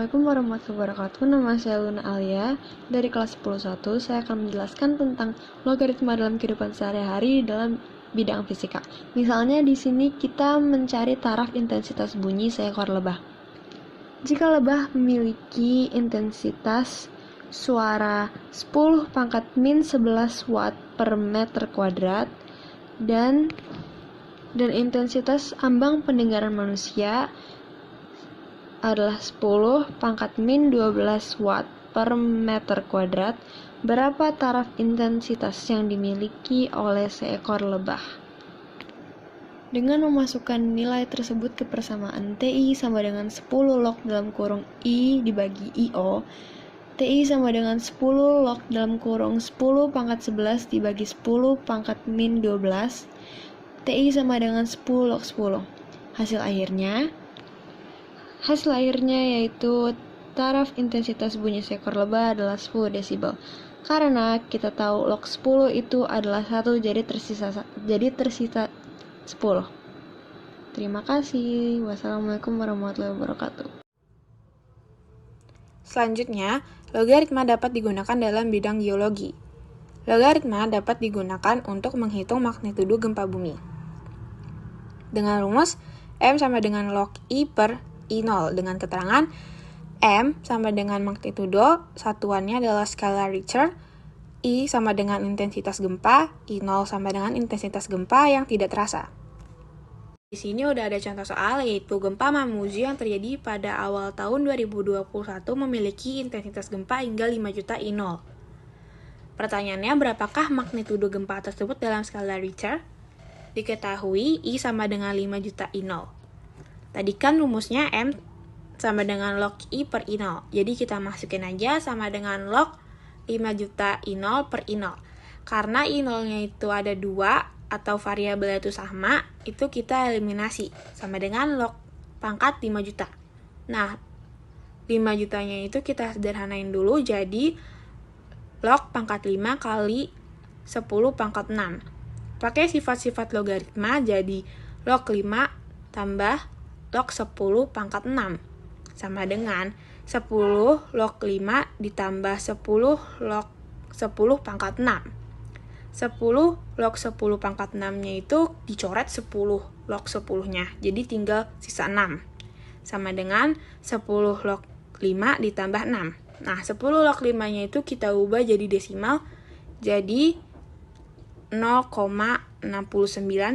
Assalamualaikum warahmatullahi wabarakatuh. Nama saya Luna Alia dari kelas 10.1. Saya akan menjelaskan tentang logaritma dalam kehidupan sehari-hari dalam bidang fisika. Misalnya di sini kita mencari taraf intensitas bunyi seekor lebah. Jika lebah memiliki intensitas suara 10 pangkat min 11 watt per meter kuadrat dan intensitas ambang pendengaran manusia adalah 10 pangkat min 12 watt per meter kuadrat, berapa taraf intensitas yang dimiliki oleh seekor lebah? Dengan memasukkan nilai tersebut ke persamaan TI sama dengan 10 log dalam kurung I dibagi IO, TI sama dengan 10 log dalam kurung 10 pangkat 11 dibagi 10 pangkat min 12, TI sama dengan 10 log 10. Hasil akhirnya yaitu taraf intensitas bunyi seekor lebah adalah 10 desibel. Karena kita tahu log 10 itu adalah 1, jadi tersisa 10. Terima kasih. Wassalamualaikum warahmatullahi wabarakatuh. Selanjutnya, logaritma dapat digunakan dalam bidang geologi. Logaritma dapat digunakan untuk menghitung magnitudo gempa bumi. Dengan rumus M sama dengan log I per I0 dengan keterangan M sama dengan magnitudo, satuannya adalah skala Richter, I sama dengan intensitas gempa, I0 sama dengan intensitas gempa yang tidak terasa. Di sini udah ada contoh soal, yaitu gempa Mamuju yang terjadi pada awal tahun 2021 memiliki intensitas gempa hingga 5 juta I0. Pertanyaannya, berapakah magnitudo gempa tersebut dalam skala Richter? Diketahui I sama dengan 5 juta I0. Tadi kan rumusnya M sama dengan log I per I0. Jadi kita masukin aja sama dengan log 5 juta I0 per I0. Karena I0-nya itu ada 2 atau variabelnya itu sama, itu kita eliminasi. Sama dengan log pangkat 5 juta. Nah, 5 jutanya itu kita sederhanain dulu jadi log pangkat 5 kali 10 pangkat 6. Pakai sifat-sifat logaritma jadi log 5 tambah log 10 pangkat 6 sama dengan 10 log 5 ditambah 10 log 10 pangkat 6. 10 log 10 pangkat 6-nya itu dicoret 10 log 10-nya, jadi tinggal sisa 6. Sama dengan 10 log 5 ditambah 6. Nah, 10 log 5-nya itu kita ubah jadi desimal, jadi 0,69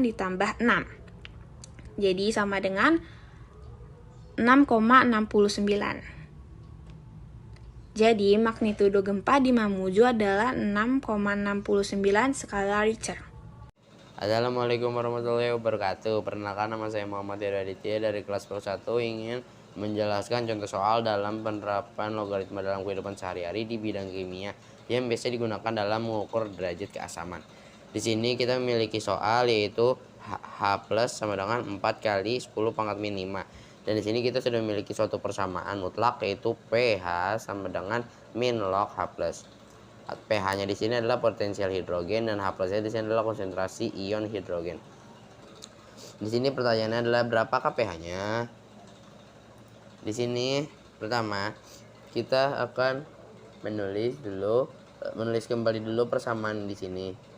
ditambah 6. Jadi sama dengan 6,69. Jadi magnitudo gempa di Mamuju adalah 6,69 skala Richter. Assalamualaikum warahmatullahi wabarakatuh. Perkenalkan, nama saya Muhammad Aditya dari kelas 1 ingin menjelaskan contoh soal dalam penerapan logaritma dalam kehidupan sehari-hari di bidang kimia yang biasa digunakan dalam mengukur derajat keasaman. Di sini kita memiliki soal yaitu H plus sama dengan 4 kali 10 pangkat min 5. Dan di sini kita sudah memiliki suatu persamaan mutlak yaitu pH sama dengan min log H plus. pH-nya di sini adalah potensial hidrogen dan H plus-nya di sini adalah konsentrasi ion hidrogen. Di sini pertanyaannya adalah berapakah pH-nya? Di sini pertama kita akan menulis kembali dulu persamaan di sini.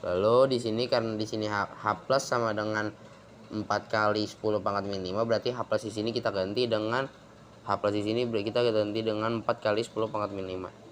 Lalu di sini karena di sini H plus sama dengan 4 kali 10 pangkat min 5, berarti H plus di sini kita ganti dengan 4 kali 10 pangkat min 5.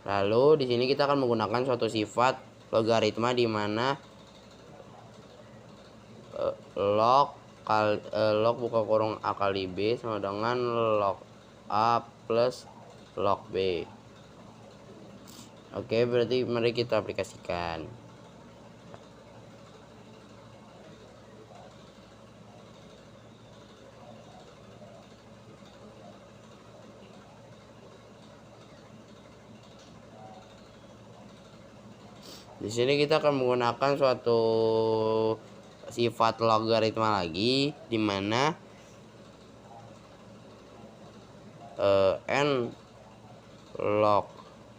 Lalu di sini kita akan menggunakan suatu sifat logaritma di mana log buka kurung A kali B sama dengan log A plus log B. Oke, berarti mari kita aplikasikan. Di sini kita akan menggunakan suatu sifat logaritma lagi, di mana n log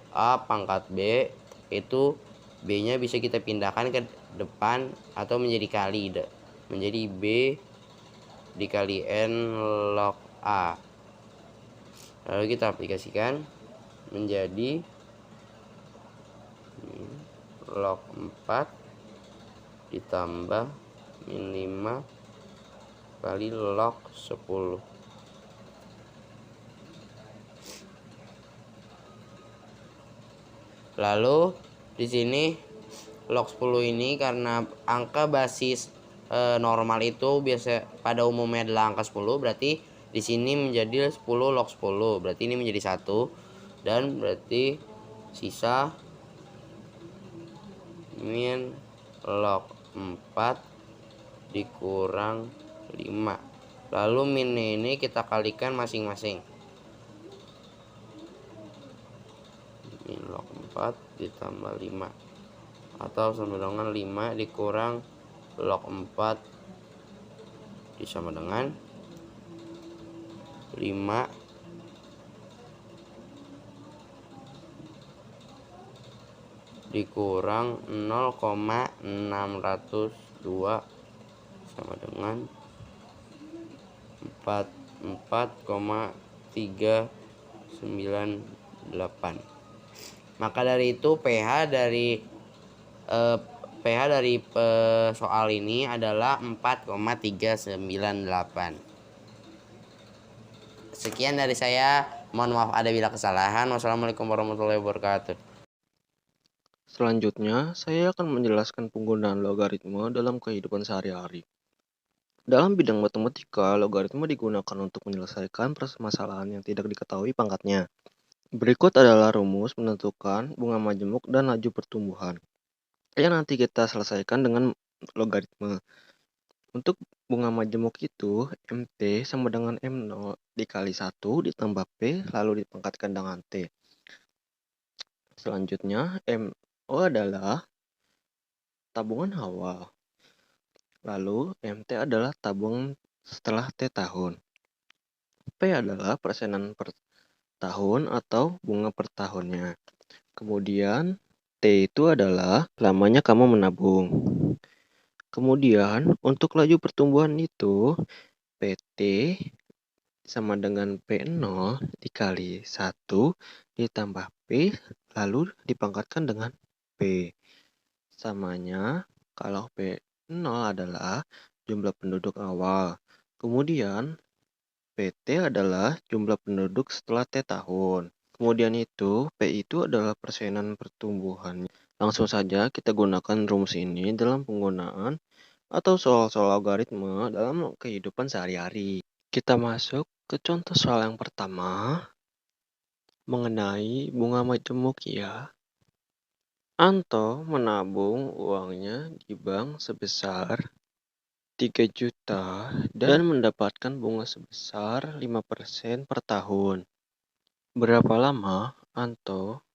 A pangkat B itu B-nya bisa kita pindahkan ke depan atau menjadi kali, menjadi B dikali n log A. Lalu kita aplikasikan menjadi log 4 ditambah min 5 kali log 10. Lalu di sini log 10 ini karena angka basis normal itu biasa pada umumnya adalah angka 10, berarti di sini menjadi 10 log 10. Berarti ini menjadi 1 dan berarti sisa min log 4 dikurang 5. Lalu min ini kita kalikan masing-masing. Min log 4 ditambah 5 atau sama dengan 5 dikurang log 4 sama dengan 5 dikurang 0,602 sama dengan 44,398. Maka dari itu pH dari soal ini adalah 4,398. Sekian dari saya. Mohon maaf ada bila kesalahan. Wassalamualaikum warahmatullahi wabarakatuh. Selanjutnya, saya akan menjelaskan penggunaan logaritma dalam kehidupan sehari-hari. Dalam bidang matematika, logaritma digunakan untuk menyelesaikan permasalahan yang tidak diketahui pangkatnya. Berikut adalah rumus menentukan bunga majemuk dan laju pertumbuhan yang nanti kita selesaikan dengan logaritma. Untuk bunga majemuk itu, MT sama dengan M0 dikali 1 ditambah P lalu dipangkatkan dengan T. Selanjutnya, MO adalah tabungan awal. Lalu, MT adalah tabungan setelah T tahun. P adalah persenan per tahun atau bunga per tahunnya. Kemudian, T itu adalah lamanya kamu menabung. Kemudian, untuk laju pertumbuhan itu, PT sama dengan P0 dikali 1 ditambah P lalu dipangkatkan dengan P. Samanya kalau P0 adalah jumlah penduduk awal. Kemudian PT adalah jumlah penduduk setelah T tahun. Kemudian itu P itu adalah persenan pertumbuhan. Langsung saja kita gunakan rumus ini dalam penggunaan atau soal-soal logaritma dalam kehidupan sehari-hari. Kita masuk ke contoh soal yang pertama mengenai bunga majemuk ya. Anto menabung uangnya di bank sebesar 3 juta dan mendapatkan bunga sebesar 5% per tahun. Berapa lama Anto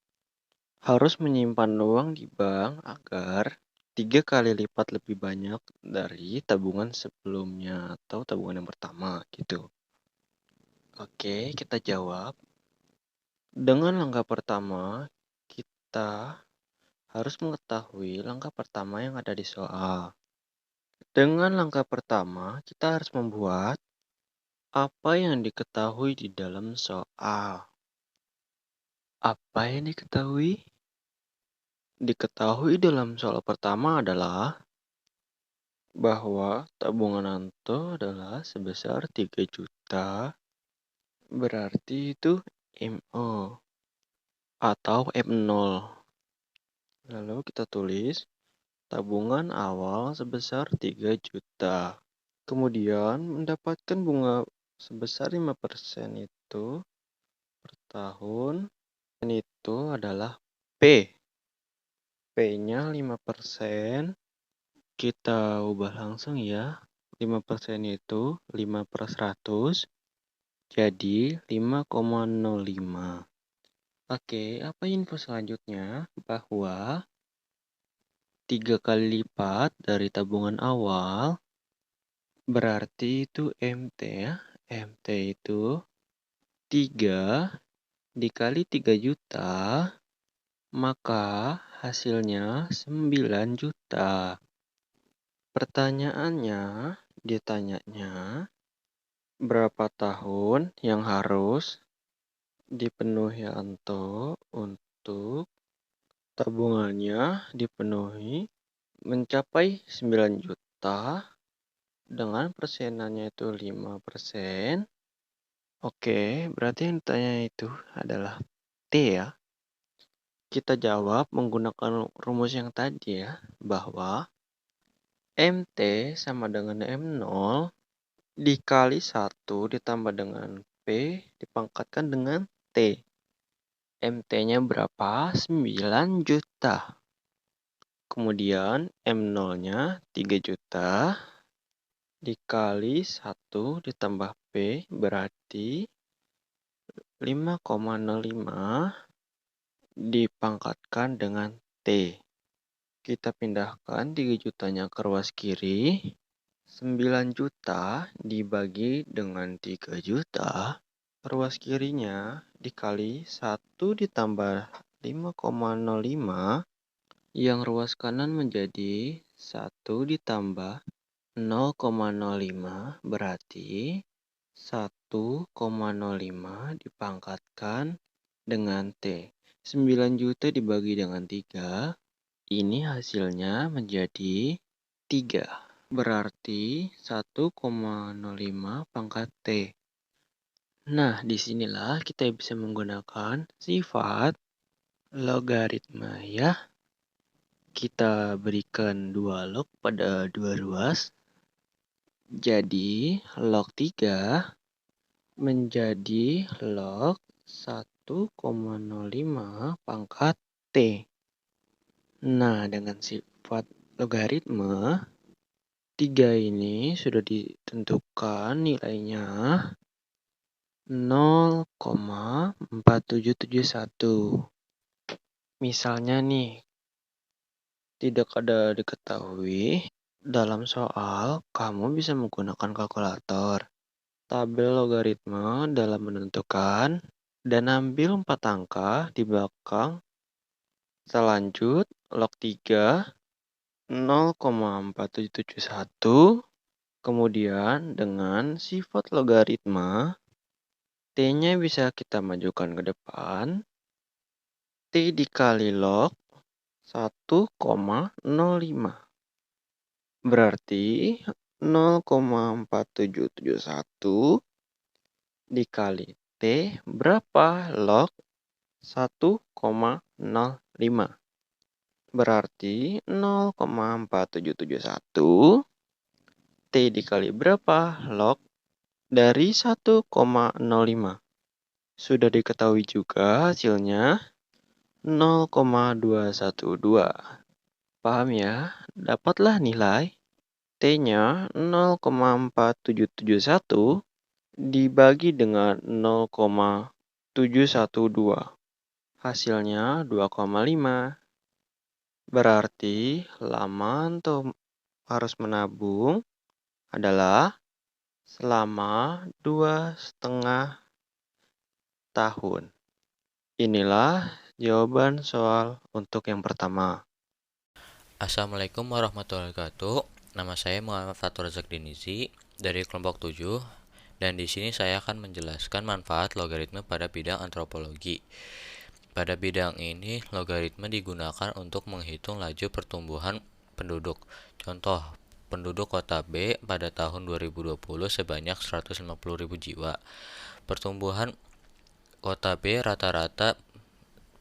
harus menyimpan uang di bank agar 3 kali lipat lebih banyak dari tabungan sebelumnya atau tabungan yang pertama gitu. Oke, kita jawab. Dengan langkah pertama, kita harus mengetahui langkah pertama yang ada di soal. Dengan langkah pertama, kita harus membuat apa yang diketahui di dalam soal. Apa yang diketahui? Diketahui dalam soal pertama adalah bahwa tabungan Anto adalah sebesar 3 juta, berarti itu MO atau M0. Lalu kita tulis tabungan awal sebesar 3 juta. Kemudian mendapatkan bunga sebesar 5% itu per tahun. Dan itu adalah P. P-nya 5%. Kita ubah langsung ya. 5% itu 5 per 100. Jadi 5,05. Oke, apa info selanjutnya? Bahwa 3 kali lipat dari tabungan awal, berarti itu MT ya. MT itu 3 dikali 3 juta, maka hasilnya 9 juta. Pertanyaannya, ditanyanya, berapa tahun yang harus dipenuhi Anto untuk tabungannya dipenuhi mencapai 9 juta dengan persenannya itu 5%. Oke, berarti yang ditanya itu adalah T ya. Kita jawab menggunakan rumus yang tadi ya, bahwa MT sama dengan M0 dikali 1 ditambah dengan P dipangkatkan dengan T. MT-nya berapa? 9 juta. Kemudian M0-nya 3 juta dikali 1 ditambah P berarti 5,05 dipangkatkan dengan T. Kita pindahkan 3 jutanya ke ruas kiri. 9 juta dibagi dengan 3 juta. Ruas kirinya dikali 1 ditambah 5,05. Yang ruas kanan menjadi 1 ditambah 0,05 berarti 1,05 dipangkatkan dengan T. 9 juta dibagi dengan 3. Ini hasilnya menjadi 3. Berarti 1,05 pangkat T. Nah, disinilah kita bisa menggunakan sifat logaritma ya. Kita berikan 2 log pada 2 ruas. Jadi, log 3 menjadi log 1,05 pangkat T. Nah, dengan sifat logaritma, 3 ini sudah ditentukan nilainya 0,4771. Misalnya nih, tidak ada diketahui, dalam soal kamu bisa menggunakan kalkulator, tabel logaritma dalam menentukan, dan ambil 4 angka di belakang. Selanjut, log 3, 0,4771. Kemudian dengan sifat logaritma, T-nya bisa kita majukan ke depan. T dikali log 1,05. Berarti 0,4771 dikali T berapa? Log 1,05. Berarti 0,4771 T dikali berapa? Log dari 1,05. Sudah diketahui juga hasilnya 0,212. Paham ya? Dapatlah nilai T-nya 0,4771 dibagi dengan 0,712. Hasilnya 2,5. Berarti lama untuk harus menabung adalah selama 2,5 tahun. Inilah jawaban soal untuk yang pertama. Assalamualaikum warahmatullahi wabarakatuh. Nama saya Muhammad Fatur Zakdinizi dari kelompok 7 dan di sini saya akan menjelaskan manfaat logaritma pada bidang antropologi. Pada bidang ini, logaritma digunakan untuk menghitung laju pertumbuhan penduduk. Contoh, penduduk kota B pada tahun 2020 sebanyak 150.000 jiwa. Pertumbuhan kota B rata-rata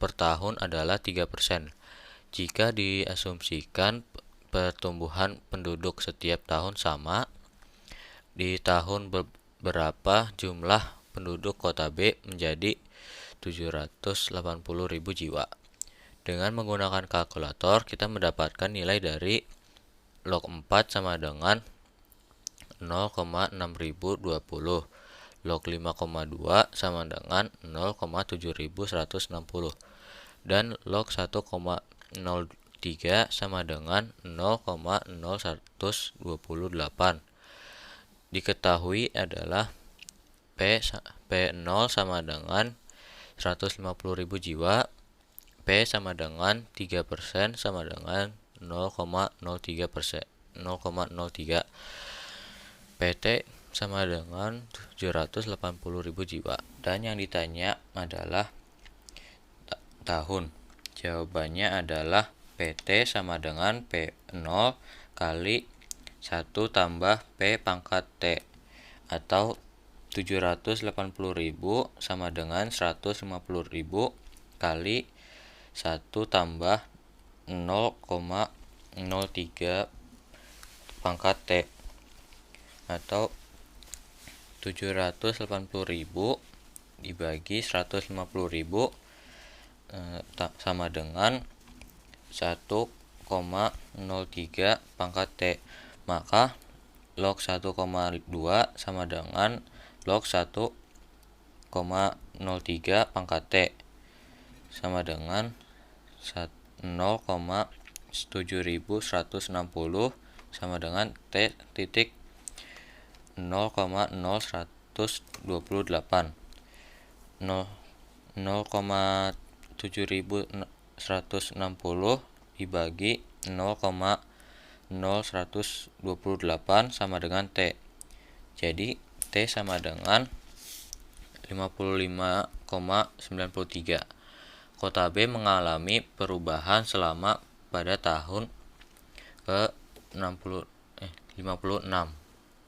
per tahun adalah 3%. Jika diasumsikan pertumbuhan penduduk setiap tahun sama, di tahun berapa jumlah penduduk kota B menjadi 780.000 jiwa. Dengan menggunakan kalkulator, kita mendapatkan nilai dari log 4 sama dengan 0,6020. Log 5,2 sama dengan 0,7160. Dan log 1,07 3 sama dengan 0,0128. Diketahui adalah P0 sama dengan 150.000 jiwa, P sama dengan 3% sama dengan 0,03%, 0,03. PT sama dengan 780.000 jiwa. Dan yang ditanya adalah tahun. Jawabannya adalah PT sama dengan P0 kali 1 tambah P pangkat T, atau 780.000 sama dengan 150.000 kali 1 tambah 0,03 pangkat T, atau 780.000 dibagi 150.000 sama dengan 1,03 pangkat T. Maka log 1,2 sama dengan log 1,03 pangkat T sama dengan 0,7160 sama dengan T titik 0,0128. 0,7160 dibagi 0,0128 sama dengan T. Jadi T sama dengan 55,93. Kota B mengalami perubahan selama pada tahun ke 56.